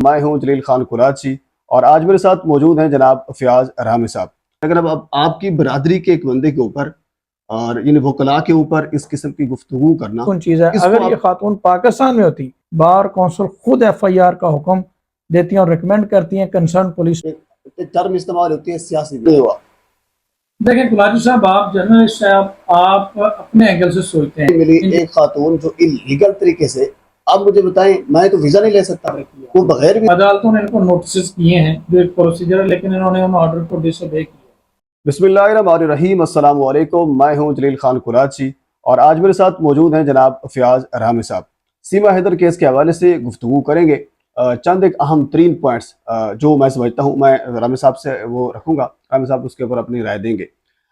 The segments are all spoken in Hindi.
मैं हूं जलील खान कुराची और आज मेरे साथ मौजूद हैं जनाब फयाज रहमी साहब। अगर अब आपकी बरादरी के एक बंदे के ऊपर और इन वकला के ऊपर इस किस्म की गुफ्तगू करना, कौन चीज़ है। इसको अगर ये खातून पाकिस्तान में होती, बार कौंसिल खुद FIR का हुक्म देती हैं और रिकमेंड करती हैं कंसर्न पुलिस। टर्म इस्तेमाल होती है सियासी नहीं हुआ। देखिए गुलाटी साहब, आप जर्नलिस्ट हैं, आप अपने एंगल से सोचते हैं। मिली एक खातून जो इलीगल तरीके से, आप मुझे बताएं, मैं तो वीजा नहीं ले सकता वो बगैर भी। अदालतों ने इनको नोटिस किए हैं जो एक प्रोसीजर है, लेकिन इन्होंने उन ऑर्डर को डिसोबे किया। बिस्मिल्लाहिर्रहमानिर्रहीम, अस्सलाम वालेकुम। मैं हूं जलील खान कुराची और आज मेरे साथ मौजूद हैं जनाब फयाज रहमी साहब। सीमा हैदर केस के हवाले से गुफ्तगू करेंगे। चंद एक अहम तरीन पॉइंट्स जो मैं समझता हूं, मैं रहमी साहब से वो रखूंगा। रहमी साहब उसके ऊपर अपनी राय देंगे।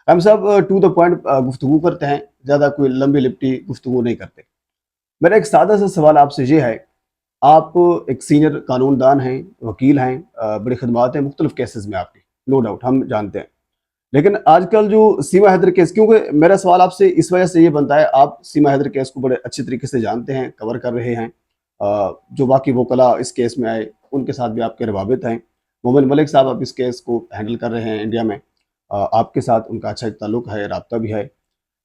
रहमी साहब टू द पॉइंट गुफ्तगू करते हैं, ज़्यादा कोई लंबी लिपटी गुफ्तगू नहीं करते। मेरा एक सादा सा सवाल आपसे ये है, आप एक सीनियर कानूनदान हैं, वकील हैं, बड़ी खदमात हैं मुख्तलिफ केसेस में आपकी, नो डाउट हम जानते हैं। लेकिन आजकल जो सीमा हैदर केस, क्योंकि मेरा सवाल आपसे इस वजह से ये बनता है, आप सीमा हैदर केस को बड़े अच्छे तरीके से जानते हैं, कवर कर रहे हैं। जो बाकी वकला इस केस में आए उनके साथ भी आपके रवाबित हैं। मोमिन मलिक साहब आप इस केस को हैंडल कर रहे हैं इंडिया में, आपके साथ उनका अच्छा एक ताल्लुक है, राब्ता भी है।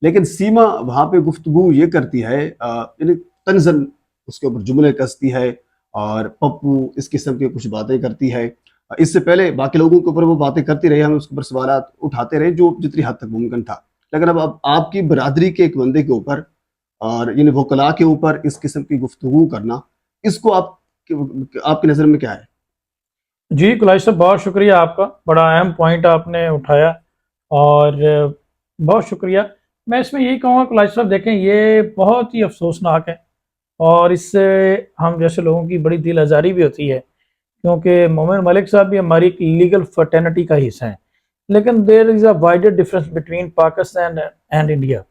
लेकिन सीमा वहाँ पे गुफ्तगू ये करती है, यानी तंजन उसके ऊपर जुमले कसती है और पप्पू इस किस्म की कुछ बातें करती है। इससे पहले बाकी लोगों के ऊपर वो बातें करती रही, हम उसके ऊपर सवाल उठाते रहे जो जितनी हद तक मुमकिन था। लेकिन अब आपकी बरादरी के एक बंदे के ऊपर और इन वकला के ऊपर इस किस्म की गुफ्तगू करना, इसको आपकी नज़र में क्या है? जी कुलाई साहब, बहुत शुक्रिया आपका, बड़ा अहम पॉइंट आपने उठाया और बहुत शुक्रिया। मैं इसमें यही कहूँगा कुलाई साहब, देखें ये बहुत ही अफसोसनाक है और इससे हम जैसे लोगों की बड़ी दिल आज़ारी भी होती है, क्योंकि मोमिन मलिक साहब भी हमारी एक लीगल फर्टेनिटी का हिस्सा हैं। लेकिन there is a wider difference between Pakistan and India.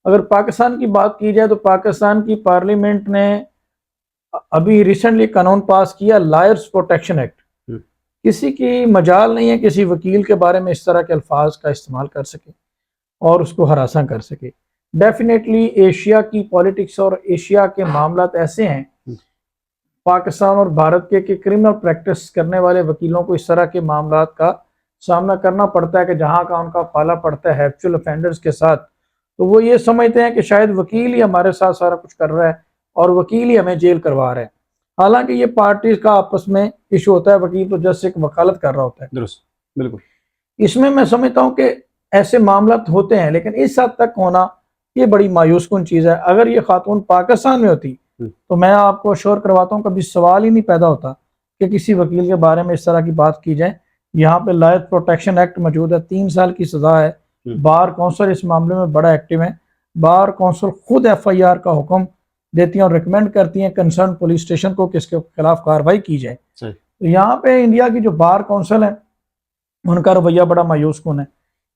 अगर पाकिस्तान की बात की जाए तो पाकिस्तान की पार्लियामेंट ने अभी रिसेंटली कानून पास किया, लायर्स प्रोटेक्शन एक्ट। किसी की मजाल नहीं है किसी वकील के बारे में इस तरह के अल्फाज का इस्तेमाल कर सके और उसको हरासा कर सके। डेफिनेटली एशिया की पॉलिटिक्स और एशिया के मामलात ऐसे हैं, पाकिस्तान और भारत के कि क्रिमिनल प्रैक्टिस करने वाले वकीलों को इस तरह के मामलात का सामना करना पड़ता है कि जहाँ का उनका पाला पड़ता है एक्चुअल ऑफेंडर्स के साथ, तो वो ये समझते हैं कि शायद वकील ही हमारे साथ सारा कुछ कर रहा है और वकील ही हमें जेल करवा रहा है। हालांकि ये पार्टीज का आपस में इशू होता है, वकील तो जस्ट एक वकालत कर रहा होता है। दुरुस्त, बिल्कुल। इसमें मैं समझता हूँ कि ऐसे मामला होते हैं, लेकिन इस हद तक होना ये बड़ी मायूस कुन चीज़ है। अगर ये खातून पाकिस्तान में होती तो मैं आपको श्योर करवाता हूँ कभी सवाल ही नहीं पैदा होता कि किसी वकील के बारे में इस तरह की बात की जाए। यहाँ पे लायर्स प्रोटेक्शन एक्ट मौजूद है, 3 साल की सजा है। बार कौंसिल इस मामले में बड़ा एक्टिव है। बार कौंसिल खुद FIR का हुक्म देती हैं और रिकमेंड करती हैं कंसर्न पुलिस स्टेशन को कि इसके खिलाफ कार्रवाई की जाए। तो यहाँ पे इंडिया की जो बार कौंसिल है उनका रवैया बड़ा मायूस कुन है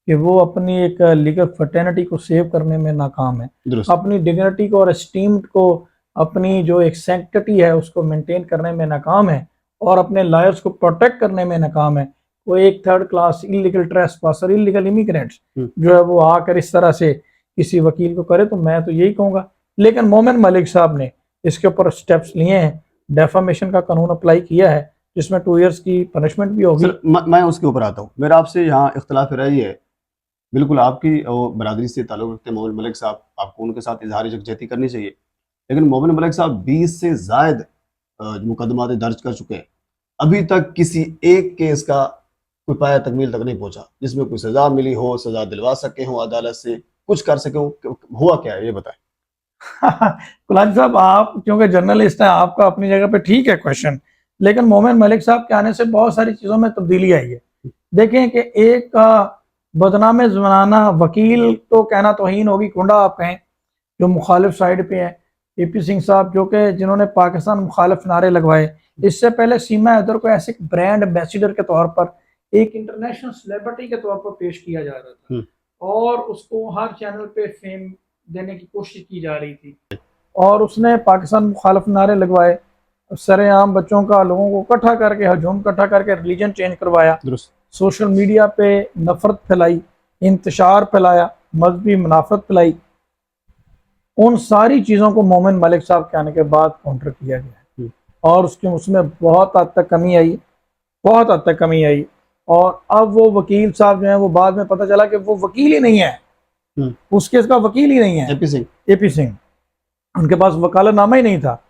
कि वो अपनी एक लीगल फर्टेनिटी को सेव करने में नाकाम है, अपनी डिग्निटी को और एस्टीम्ड को, अपनी जो एक सैंक्टिटी है उसको मेंटेन करने में नाकाम है और अपने लायर्स को प्रोटेक्ट करने में नाकाम है। वो एक third class illegal trespasser, illegal immigrants जो है वो आकर इस तरह से किसी वकील को करे, तो मैं तो यही कहूँगा। लेकिन मोमिन मलिक साहब ने इसके ऊपर स्टेप्स लिए हैं, डेफामेशन का कानून अप्लाई किया है जिसमें 2 इयर्स की पनिशमेंट भी होगी। मैं उसके ऊपर आता हूँ। मेरा आपसे यहाँ इख्तलाफ राय है, बिल्कुल आपकी बरादरी से ताल्लुक़ रखते हैं मोमिन मलिक साहब, आपको उनके साथ इजहार यकजहती करनी चाहिए। लेकिन मोमिन मलिक साहब 20 से ज़ायद मुकदमात दर्ज कर चुके हैं, अभी तक किसी एक केस का कोई पाया तकमील तक नहीं पहुंचा जिसमें कोई सजा मिली हो, सजा दिलवा सके हो, अदालत से कुछ कर सके हो। हुआ क्या है ये बताएं। कुलानी साहब, आप क्योंकि जर्नलिस्ट हैं, आपका अपनी जगह पे ठीक है क्वेश्चन, लेकिन मोमिन मलिक साहब के आने से बहुत सारी चीज़ों में तब्दीली आई है। देखें कि एक बदनाम ज़माना वकील तो कहना तौहीन होगी, कुंडा आप कहें, जो मुखालिफ साइड पे हैं, AP सिंह साहब जो कि जिन्होंने पाकिस्तान मुखालिफ नारे लगवाए। इससे पहले सीमा हैदर को ऐसे ब्रांड एम्बेसडर के तौर पर, एक इंटरनेशनल सेलिब्रिटी के तौर पर पेश किया जा रहा था और उसको हर चैनल पे फेम देने की कोशिश की जा रही थी और उसने पाकिस्तान मुखालिफ नारे लगवाए, सरेआम बच्चों का, लोगों को इकट्ठा करके, हजूम इकट्ठा करके रिलीजन चेंज करवाया, सोशल मीडिया पे नफरत फैलाई, इंतशार फैलाया, मजहबी मुनाफत फैलाई। उन सारी चीज़ों को मोमिन मलिक साहब के आने के बाद काउंटर किया गया है। और उसमें बहुत हद तक कमी आई, बहुत हद तक कमी आई। और अब वो वकील साहब जो हैं वो बाद में पता चला कि वो वकील ही नहीं है, उस केस का वकील ही नहीं है, एपी सिंह। एपी सिंह, उनके पास वकालतनामा ही नहीं था।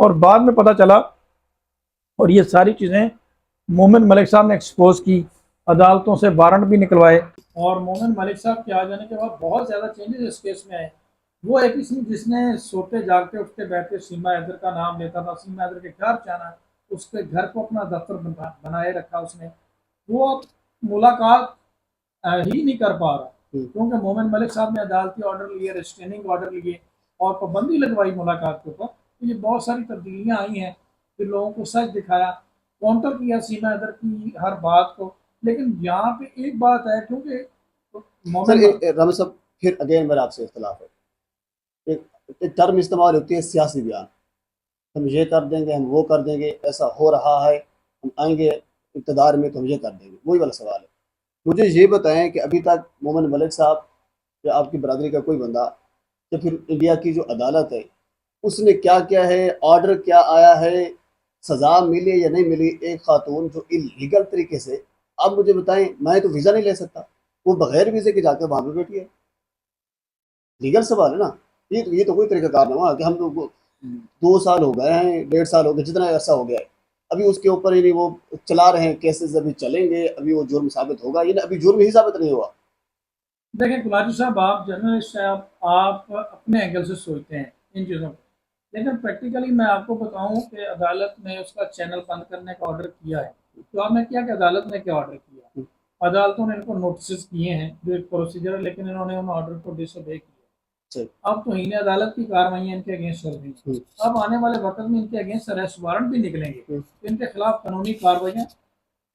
और बाद में पता चला, और ये सारी चीज़ें मोमिन मलिक साहब ने एक्सपोज की, अदालतों से वारंट भी निकलवाए, और मोमिन मलिक साहब के आ जाने के बाद बहुत ज़्यादा चेंजेस इस केस में आए। वो एपी सिंह जिसने सोते जागते उठते बैठते सीमा हैदर का नाम लेता था, सीमा हैदर के घर जाना, उसके घर को अपना दफ्तर बनाए रखा उसने, वो अब मुलाकात ही नहीं कर पा रहा, क्योंकि मोमिन मलिक साहब ने अदालती ऑर्डर लिए, रिस्ट्रेनिंग ऑर्डर लिए और पाबंदी लगवाई मुलाकात के ऊपर। तो ये बहुत सारी तब्दीलियाँ आई हैं, फिर लोगों को सच दिखाया, काउंटर किया सीमा हैदर की हर बात को। लेकिन यहाँ पे एक बात है, क्योंकि सर रमेश साहब, फिर अगेन मेरा आपसे इख्तलाफ है। एक टर्म इस्तेमाल होती है सियासी बयान, हम ये कर देंगे, हम वो कर देंगे, ऐसा हो रहा है, हम आएंगे इक़्तिदार में तो हम ये कर देंगे। वही वाला सवाल है। मुझे ये बताएं कि अभी तक मोमिन मलिक साहब या आपकी बरादरी का कोई बंदा, या फिर इंडिया की जो अदालत है, उसने क्या किया है, ऑर्डर क्या आया है, सज़ा मिली या नहीं मिली एक खातून जो इलीगल तरीके से, आप मुझे बताएं। मैं तो वीज़ा नहीं ले सकता, वो बगैर वीज़े के जाकर वहाँ पर बैठी है। लीगल सवाल है ना। ये तो कोई तरीका कार ना हुआ कि हम लोग 2 साल हो गए हैं, 1.5 साल हो गए, जितना अरसा हो गया है, अभी उसके ऊपर ही नहीं वो चला रहे हैं केसेस, अभी चलेंगे, अभी वो जुर्म साबित होगा, ये अभी जुर्म ही साबित नहीं हुआ। देखें कुलाजी साहब, आप जर्नलिस्ट हैं, आप अपने एंगल से सोचते हैं इन चीज़ों को, लेकिन प्रैक्टिकली मैं आपको बताऊं कि अदालत ने उसका चैनल बंद करने का ऑर्डर किया है। तो आपने क्या कि अदालत ने क्या ऑर्डर किया, अदालतों ने इनको नोटिस किए हैं जो एक प्रोसीजर है, लेकिन इन्होंने उन ऑर्डर को डिसोबे किया। अब तो इन्हें अदालत की कार्रवाई इनके अगेंस्ट चल रही है। अब आने वाले वक्त में इनके अगेंस्ट अरेस्ट वारंट भी निकलेंगे, इनके खिलाफ कानूनी कार्रवाइयाँ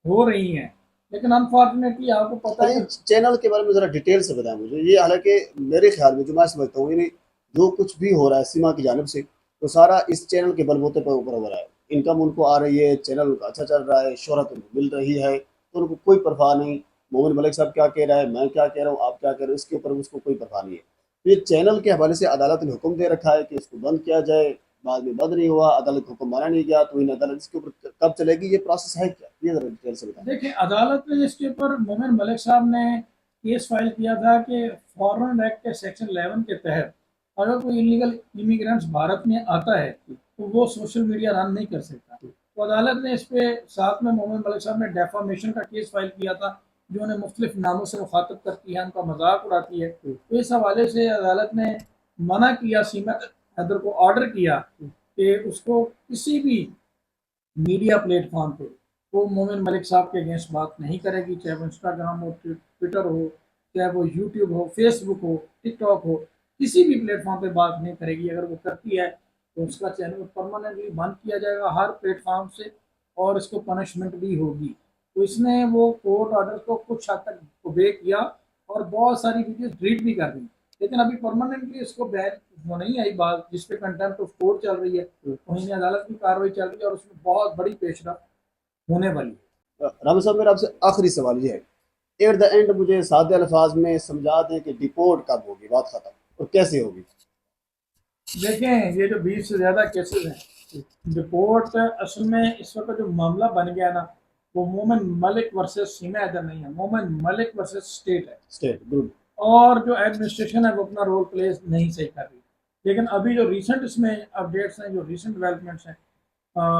हो रही हैं। लेकिन अनफॉर्चुनेटली आपको पता है चैनल के बारे में जरा डिटेल से बताएं मुझे। ये हालांकि मेरे ख्याल में जो मैं समझता हूँ, यानी जो कुछ भी हो रहा है सीमा की जानिब से, तो सारा इस चैनल के बलबूते पर ऊपर हो रहा है। इनकम उनको आ रही है, चैनल उनका अच्छा चल रहा है, शोहरत उनको मिल रही है, तो उनको कोई परवाह नहीं। मोमिन मलिक साहब क्या कह रहा है, मैं क्या कह रहा हूँ, आप क्या कह रहे हो, इसके ऊपर उसको कोई परवाह नहीं है। तो ये चैनल के हवाले से अदालत ने हुक्म दे रखा है कि इसको बंद किया जाए, बाद में बंद नहीं हुआ, अदालत हुक्म माना नहीं गया, तो इन अदालत इसके ऊपर कब चलेगी, ये प्रोसेस है क्या, ये जरा डिटेल से बताएं। देखिए, अदालत ने इसके ऊपर मोमिन मलिक साहब ने केस फाइल किया था कि फॉरेन एक्ट के सेक्शन 11 के तहत अगर कोई इलीगल इमिग्रेंट्स भारत में आता है तो वो सोशल मीडिया रन नहीं कर सकता। तो अदालत ने इस पे साथ में मोमिन मलिक साहब ने डेफामेशन का केस फाइल किया था, जो उन्हें मुख्तलिफ नामों से मुखातब करती है, उनका मजाक उड़ाती है। तो इस हवाले से अदालत ने मना किया, सीमा हैदर को ऑर्डर किया कि उसको किसी भी मीडिया प्लेटफॉर्म पे वो मोमिन मलिक साहब के अगेंस्ट बात नहीं करेगी, चाहे वो इंस्टाग्राम हो, ट्विटर हो, चाहे वो यूट्यूब हो, फेसबुक हो, टिकटॉक हो, किसी भी प्लेटफॉर्म पे बात नहीं करेगी। अगर वो करती है तो उसका चैनल परमानेंटली बंद किया जाएगा हर प्लेटफॉर्म से, और इसको पनिशमेंट भी होगी। तो इसने वो कोर्ट ऑर्डर को कुछ हद तक ओबे किया और बहुत सारी वीडियो डिलीट भी कर दी, लेकिन अभी परमानेंटली इसको बैन वो नहीं आई बात, जिसपे कंटेम्प्ट ऑफ कोर्ट चल रही है, वहीं अदालत की कार्रवाई चल रही है और उसमें बहुत बड़ी पेशरफ होने वाली है। राम साहब, मेरा आपसे आखिरी सवाल ये है, एट द एंड मुझे सादे अल्फाज में समझा दें कि डिपोर्ट कब होगी, बात खत्म, और कैसे होगी। देखें, ये जो 20 से ज़्यादा केसेस हैं, डिपोर्ट असल में इस वक्त जो मामला बन गया ना, वो मोमिन मलिक वर्सेस सीमा हैदर नहीं है, मोमिन मलिक वर्सेस स्टेट है। State good. और जो एडमिनिस्ट्रेशन है वो अपना रोल प्ले नहीं सही कर रही। लेकिन अभी जो रिसेंट इसमें अपडेट्स हैं, जो रिसेंट डेवलपमेंट्स हैं,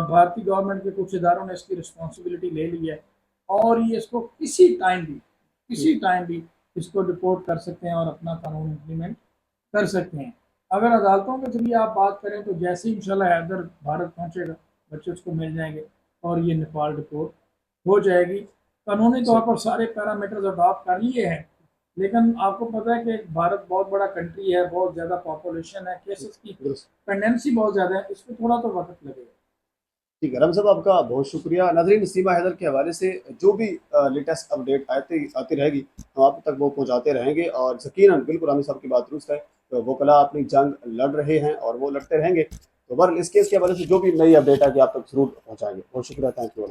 भारतीय गवर्नमेंट के कुछ इदारों ने इसकी रिस्पॉन्सिबिलिटी ले ली है, और ये इसको किसी टाइम भी इसको रिपोर्ट कर सकते हैं और अपना कानून इम्प्लीमेंट कर सकते हैं। अगर अदालतों के जरिए आप बात करें तो जैसे ही इंशाल्लाह हैदर भारत पहुंचेगा, बच्चे उसको मिल जाएंगे और ये नेपाल रिपोर्ट हो जाएगी। कानूनी तौर पर सारे पैरामीटर्स अडॉप्ट कर लिए हैं, लेकिन आपको पता है कि भारत बहुत बड़ा कंट्री है, बहुत ज़्यादा पॉपुलेशन है, केसेस की पेंडेंसी बहुत ज़्यादा है, इसको थोड़ा तो वक्त लगेगा। ठीक है रम साहब, आपका बहुत शुक्रिया। नाजरीन, सीमा हैदर के हवाले से जो भी लेटेस्ट अपडेट आती रहेगी, हम आप तक वो पहुंचाते रहेंगे। और यकीनन बिल्कुल रामी साहब की बात दुरुस्त है, तो वो कला अपनी जंग लड़ रहे हैं और वो लड़ते रहेंगे। तो बहरहाल इस केस के हवाले से जो भी नई अपडेट आएगी आप तक जरूर पहुँचाएंगे। बहुत शुक्रिया, थैंक यू।